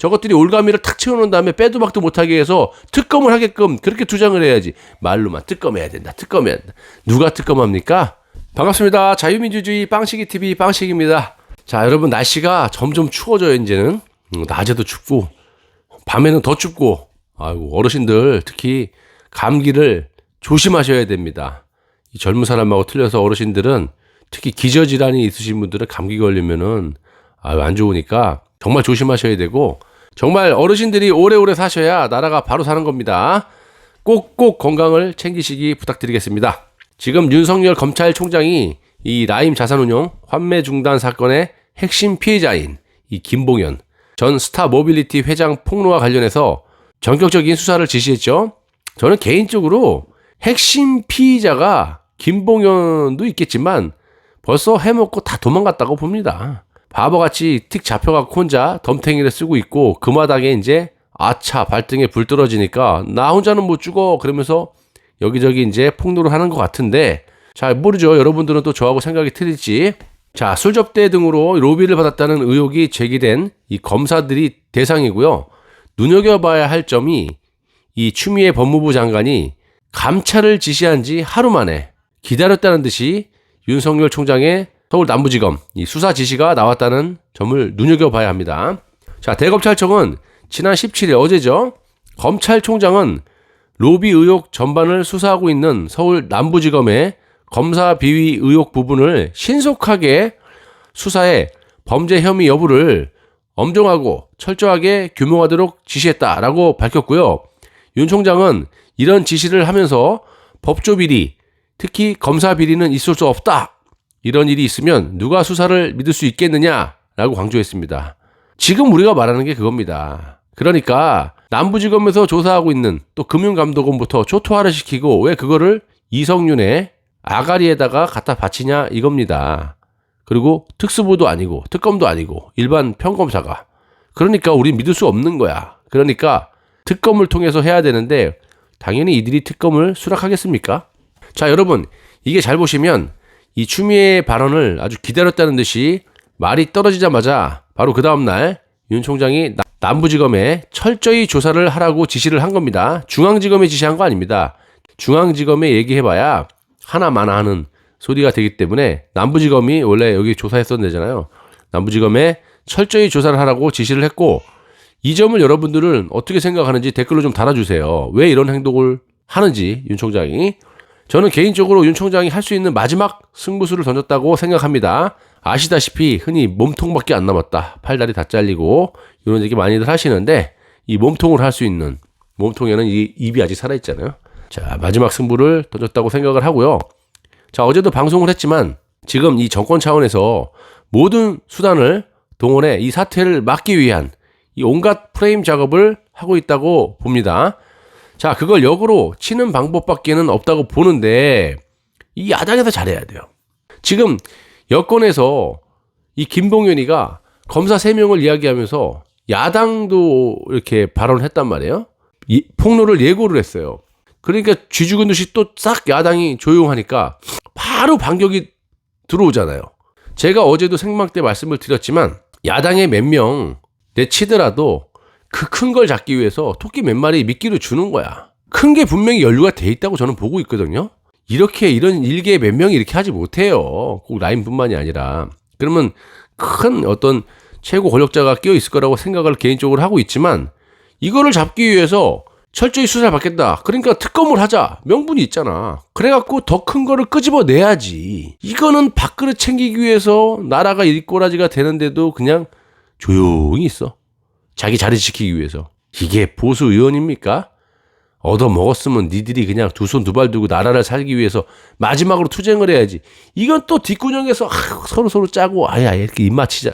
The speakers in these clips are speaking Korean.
저것들이 올가미를 탁 채워놓은 다음에 빼도 박도 못하게 해서 특검을 하게끔 그렇게 투쟁을 해야지. 말로만 특검해야 된다. 특검해야 된다. 누가 특검합니까? 반갑습니다. 자유민주주의 빵식이TV 빵식입니다. 자, 여러분 날씨가 점점 추워져요. 이제는 낮에도 춥고 밤에는 더 춥고 아이고 어르신들 특히 감기를 조심하셔야 됩니다. 이 젊은 사람하고 틀려서 어르신들은 특히 기저질환이 있으신 분들은 감기 걸리면은 안 좋으니까 정말 조심하셔야 되고 정말 어르신들이 오래오래 사셔야 나라가 바로 사는 겁니다. 꼭꼭 건강을 챙기시기 부탁드리겠습니다. 지금 윤석열 검찰총장이 이 라임 자산운용 환매 중단 사건의 핵심 피해자인 이 김봉현 전 스타모빌리티 회장 폭로와 관련해서 전격적인 수사를 지시했죠. 저는 개인적으로 핵심 피의자가 김봉현도 있겠지만 벌써 해먹고 다 도망갔다고 봅니다. 바보같이 틱 잡혀갖고 혼자 덤탱이를 쓰고 있고 그 마당에 이제 아차 발등에 불 떨어지니까 나 혼자는 못 죽어 그러면서 여기저기 이제 폭로를 하는 것 같은데 잘 모르죠. 여러분들은 또 저하고 생각이 틀릴지. 자, 술접대 등으로 로비를 받았다는 의혹이 제기된 이 검사들이 대상이고요. 눈여겨봐야 할 점이 이 추미애 법무부 장관이 감찰을 지시한 지 하루 만에 기다렸다는 듯이 윤석열 총장의 서울 남부지검 이 수사 지시가 나왔다는 점을 눈여겨봐야 합니다. 자, 대검찰청은 지난 17일 어제죠. 검찰총장은 로비 의혹 전반을 수사하고 있는 서울 남부지검의 검사 비위 의혹 부분을 신속하게 수사해 범죄 혐의 여부를 엄정하고 철저하게 규명하도록 지시했다라고 밝혔고요. 윤 총장은 이런 지시를 하면서 법조 비리, 특히 검사 비리는 있을 수 없다. 이런 일이 있으면 누가 수사를 믿을 수 있겠느냐라고 강조했습니다. 지금 우리가 말하는 게 그겁니다. 그러니까 남부지검에서 조사하고 있는 또 금융감독원부터 초토화를 시키고 왜 그거를 이성윤의 아가리에다가 갖다 바치냐 이겁니다. 그리고 특수부도 아니고 특검도 아니고 일반 평검사가. 그러니까 우리 믿을 수 없는 거야. 그러니까 특검을 통해서 해야 되는데 당연히 이들이 특검을 수락하겠습니까? 자, 여러분 이게 잘 보시면 이 추미애 발언을 아주 기다렸다는 듯이 말이 떨어지자마자 바로 그 다음날 윤 총장이 남부지검에 철저히 조사를 하라고 지시를 한 겁니다. 중앙지검에 지시한 거 아닙니다. 중앙지검에 얘기해봐야 하나마나 하는 소리가 되기 때문에 남부지검이 원래 여기 조사했었던 데잖아요. 남부지검에 철저히 조사를 하라고 지시를 했고 이 점을 여러분들은 어떻게 생각하는지 댓글로 좀 달아주세요. 왜 이런 행동을 하는지 윤 총장이. 저는 개인적으로 윤 총장이 할 수 있는 마지막 승부수를 던졌다고 생각합니다. 아시다시피 흔히 몸통밖에 안 남았다. 팔다리 다 잘리고 이런 얘기 많이들 하시는데 이 몸통을 할 수 있는 몸통에는 이 입이 아직 살아있잖아요. 자, 마지막 승부를 던졌다고 생각을 하고요. 자, 어제도 방송을 했지만 지금 이 정권 차원에서 모든 수단을 동원해 이 사태를 막기 위한 이 온갖 프레임 작업을 하고 있다고 봅니다. 자, 그걸 역으로 치는 방법밖에는 없다고 보는데 이 야당에서 잘해야 돼요. 지금 여권에서 이 김봉현이가 검사 3명을 이야기하면서 야당도 이렇게 발언을 했단 말이에요. 이 폭로를 예고를 했어요. 그러니까 쥐 죽은 듯이 또 싹 야당이 조용하니까 바로 반격이 들어오잖아요. 제가 어제도 생방 때 말씀을 드렸지만 야당의 몇 명 내치더라도 그 큰 걸 잡기 위해서 토끼 몇 마리 미끼를 주는 거야. 큰 게 분명히 연루가 돼 있다고 저는 보고 있거든요. 이런 일개 몇 명이 이렇게 하지 못해요. 꼭 라인뿐만이 아니라. 그러면 큰 어떤 최고 권력자가 끼어 있을 거라고 생각을 개인적으로 하고 있지만 이거를 잡기 위해서 철저히 수사를 받겠다. 그러니까 특검을 하자. 명분이 있잖아. 그래갖고 더 큰 거를 끄집어내야지. 이거는 밥그릇 챙기기 위해서 나라가 일꼬라지가 되는데도 그냥 조용히 있어. 자기 자리 지키기 위해서. 이게 보수 의원입니까? 얻어먹었으면 니들이 그냥 두 손 두 발 두고 나라를 살기 위해서 마지막으로 투쟁을 해야지. 이건 또 뒷구녕에서 서로 짜고 아예 이렇게 입맞히자.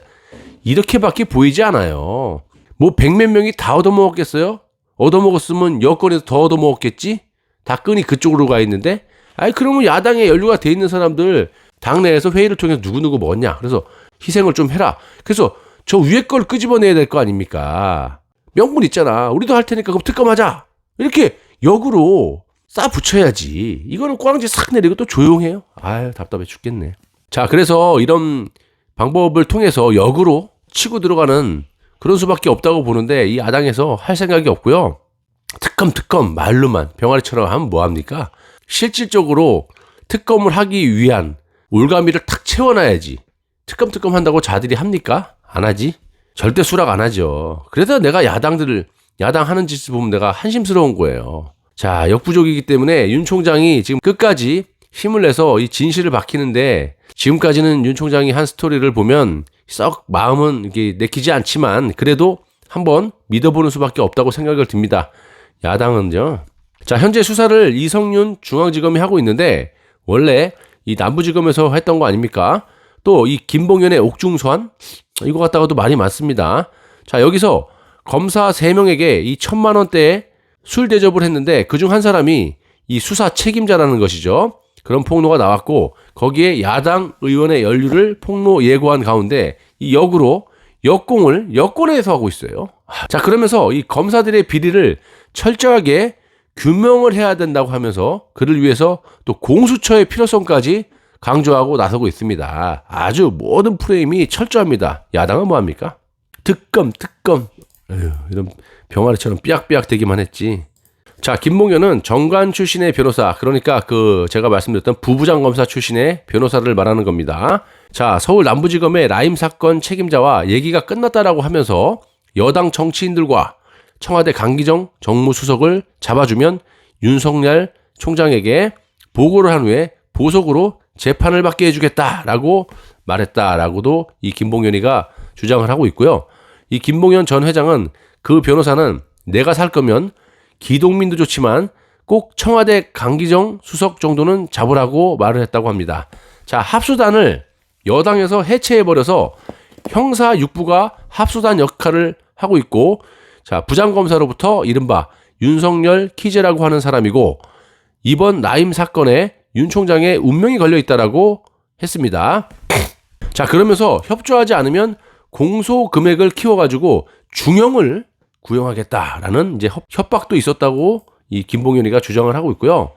이렇게밖에 보이지 않아요. 뭐 100몇 명이 다 얻어먹었겠어요? 얻어먹었으면 여권에서 더 얻어먹었겠지? 다 끈이 그쪽으로 가 있는데? 그러면 야당에 연루가 돼 있는 사람들 당내에서 회의를 통해서 누구누구 뭐냐. 그래서 희생을 좀 해라. 그래서 저 위에 걸 끄집어내야 될 거 아닙니까? 명분 있잖아. 우리도 할 테니까 그럼 특검하자. 이렇게 역으로 싸 붙여야지. 이거는 꽝지 싹 내리고 또 조용해요. 답답해 죽겠네. 자, 그래서 이런 방법을 통해서 역으로 치고 들어가는 그런 수밖에 없다고 보는데 이 야당에서 할 생각이 없고요. 특검 말로만 병아리처럼 하면 뭐합니까? 실질적으로 특검을 하기 위한 올가미를 탁 채워놔야지. 특검 한다고 자들이 합니까? 안 하지? 절대 수락 안 하죠. 그래서 내가 야당 하는 짓을 보면 내가 한심스러운 거예요. 자, 역부족이기 때문에 윤 총장이 지금 끝까지 힘을 내서 이 진실을 밝히는데 지금까지는 윤 총장이 한 스토리를 보면 썩 마음은 이게 내키지 않지만 그래도 한번 믿어보는 수밖에 없다고 생각을 듭니다. 야당은요. 자, 현재 수사를 이성윤 중앙지검이 하고 있는데 원래 이 남부지검에서 했던 거 아닙니까? 또 이 김봉현의 옥중소환 이거 갖다가도 말이 많습니다. 자, 여기서 검사 3명에게 이 1,000만 원대의 술 대접을 했는데 그중 한 사람이 이 수사 책임자라는 것이죠. 그런 폭로가 나왔고 거기에 야당 의원의 연루를 폭로 예고한 가운데 이 역으로 역공을 여권에서 하고 있어요. 자, 그러면서 이 검사들의 비리를 철저하게 규명을 해야 된다고 하면서 그를 위해서 또 공수처의 필요성까지 강조하고 나서고 있습니다. 아주 모든 프레임이 철저합니다. 야당은 뭐합니까? 특검. 에휴, 이런 병아리처럼 삐약삐약 되기만 했지. 자, 김봉현은 정관 출신의 변호사, 그러니까 제가 말씀드렸던 부부장 검사 출신의 변호사를 말하는 겁니다. 자, 서울 남부지검의 라임 사건 책임자와 얘기가 끝났다라고 하면서 여당 정치인들과 청와대 강기정 정무수석을 잡아주면 윤석열 총장에게 보고를 한 후에 보석으로 재판을 받게 해주겠다라고 말했다라고도 이 김봉현이가 주장을 하고 있고요. 이 김봉현 전 회장은 그 변호사는 내가 살 거면 기동민도 좋지만 꼭 청와대 강기정 수석 정도는 잡으라고 말을 했다고 합니다. 자, 합수단을 여당에서 해체해버려서 형사 6부가 합수단 역할을 하고 있고, 자, 부장검사로부터 이른바 윤석열 키제라고 하는 사람이고, 이번 라임 사건에 윤 총장의 운명이 걸려 있다라고 했습니다. 자, 그러면서 협조하지 않으면 공소 금액을 키워가지고 중형을 구형하겠다라는 이제 협박도 있었다고 이 김봉현이가 주장을 하고 있고요.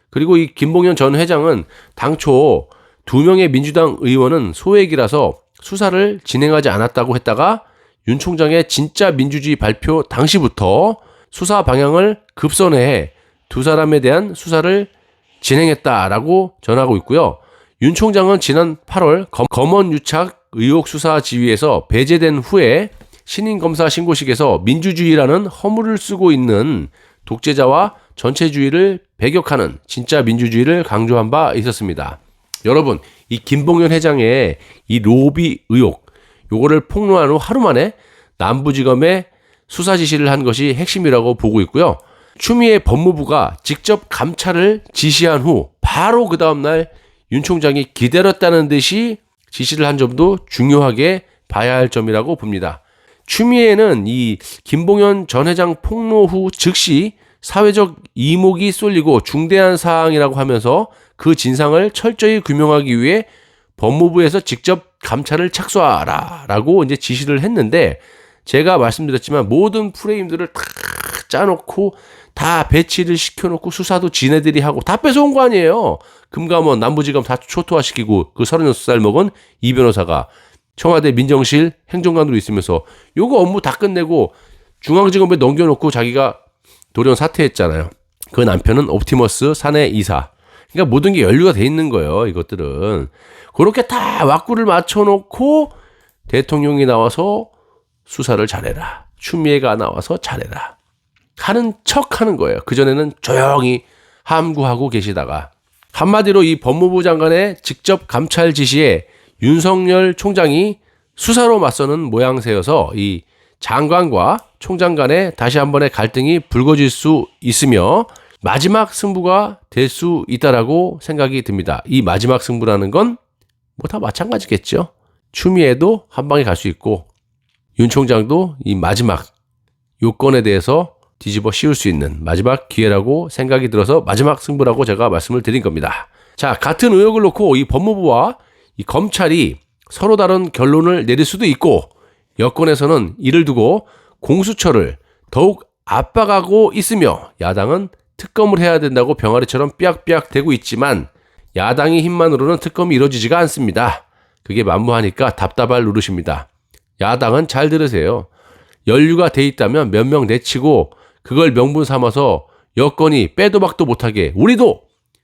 그리고 이 김봉현 전 회장은 당초 2명의 민주당 의원은 소액이라서 수사를 진행하지 않았다고 했다가 윤 총장의 진짜 민주주의 발표 당시부터 수사 방향을 급선회해 2사람에 대한 수사를 진행했다라고 전하고 있고요. 윤 총장은 지난 8월 검언 유착 의혹 수사 지휘에서 배제된 후에 신임 검사 신고식에서 민주주의라는 허물을 쓰고 있는 독재자와 전체주의를 배격하는 진짜 민주주의를 강조한 바 있었습니다. 여러분, 이 김봉현 회장의 이 로비 의혹, 요거를 폭로한 후 하루 만에 남부지검에 수사 지시를 한 것이 핵심이라고 보고 있고요. 추미애 법무부가 직접 감찰을 지시한 후 바로 그 다음날 윤 총장이 기다렸다는 듯이 지시를 한 점도 중요하게 봐야 할 점이라고 봅니다. 추미애는 이 김봉현 전 회장 폭로 후 즉시 사회적 이목이 쏠리고 중대한 사항이라고 하면서 그 진상을 철저히 규명하기 위해 법무부에서 직접 감찰을 착수하라라고 이제 지시를 했는데, 제가 말씀드렸지만 모든 프레임들을 다 짜놓고 다 배치를 시켜놓고 수사도 지네들이 하고 다 뺏어온 거 아니에요. 금감원 남부지검 다 초토화시키고 그 36살 먹은 이 변호사가 청와대 민정실 행정관으로 있으면서 요거 업무 다 끝내고 중앙지검에 넘겨놓고 자기가 돌연 사퇴했잖아요. 그 남편은 옵티머스 사내 이사. 그러니까 모든 게 연루가 돼 있는 거예요. 이것들은 그렇게 다 왁구를 맞춰놓고 대통령이 나와서 수사를 잘해라, 추미애가 나와서 잘해라 하는 척 하는 거예요. 그전에는 조용히 함구하고 계시다가 한마디로 이 법무부 장관의 직접 감찰 지시에 윤석열 총장이 수사로 맞서는 모양새여서 이 장관과 총장 간에 다시 한 번의 갈등이 불거질 수 있으며 마지막 승부가 될 수 있다라고 생각이 듭니다. 이 마지막 승부라는 건 뭐 다 마찬가지겠죠. 추미애도 한 방에 갈 수 있고 윤 총장도 이 마지막 요건에 대해서 뒤집어 씌울 수 있는 마지막 기회라고 생각이 들어서 마지막 승부라고 제가 말씀을 드린 겁니다. 자, 같은 의혹을 놓고 이 법무부와 이 검찰이 서로 다른 결론을 내릴 수도 있고, 여권에서는 이를 두고 공수처를 더욱 압박하고 있으며 야당은 특검을 해야 된다고 병아리처럼 삐약삐약 대고 있지만 야당의 힘만으로는 특검이 이루어지지가 않습니다. 그게 만무하니까 답답할 노릇입니다. 야당은 잘 들으세요. 연루가 돼 있다면 몇 명 내치고 그걸 명분 삼아서 여권이 빼도 박도 못하게 우리도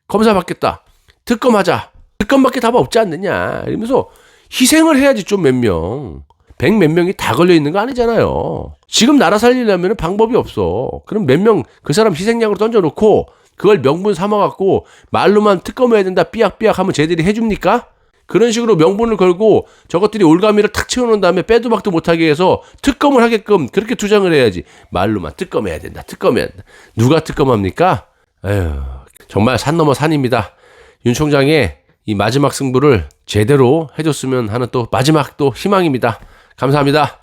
검사 받겠다. 특검하자. 특검밖에 답 없지 않느냐. 이러면서 희생을 해야지 좀 몇 명. 100 몇 명이 다 걸려 있는 거 아니잖아요. 지금 나라 살리려면 방법이 없어. 그럼 몇 명 그 사람 희생양으로 던져놓고 그걸 명분 삼아갖고 말로만 특검해야 된다 삐약삐약 하면 쟤들이 해줍니까? 그런 식으로 명분을 걸고 저것들이 올가미를 탁 채워놓은 다음에 빼도 박도 못하게 해서 특검을 하게끔 그렇게 투정을 해야지. 말로만 특검해야 된다. 특검해야 된다. 누가 특검합니까? 에휴, 정말 산 넘어 산입니다. 윤 총장의 이 마지막 승부를 제대로 해줬으면 하는 또 마지막 또 희망입니다. 감사합니다.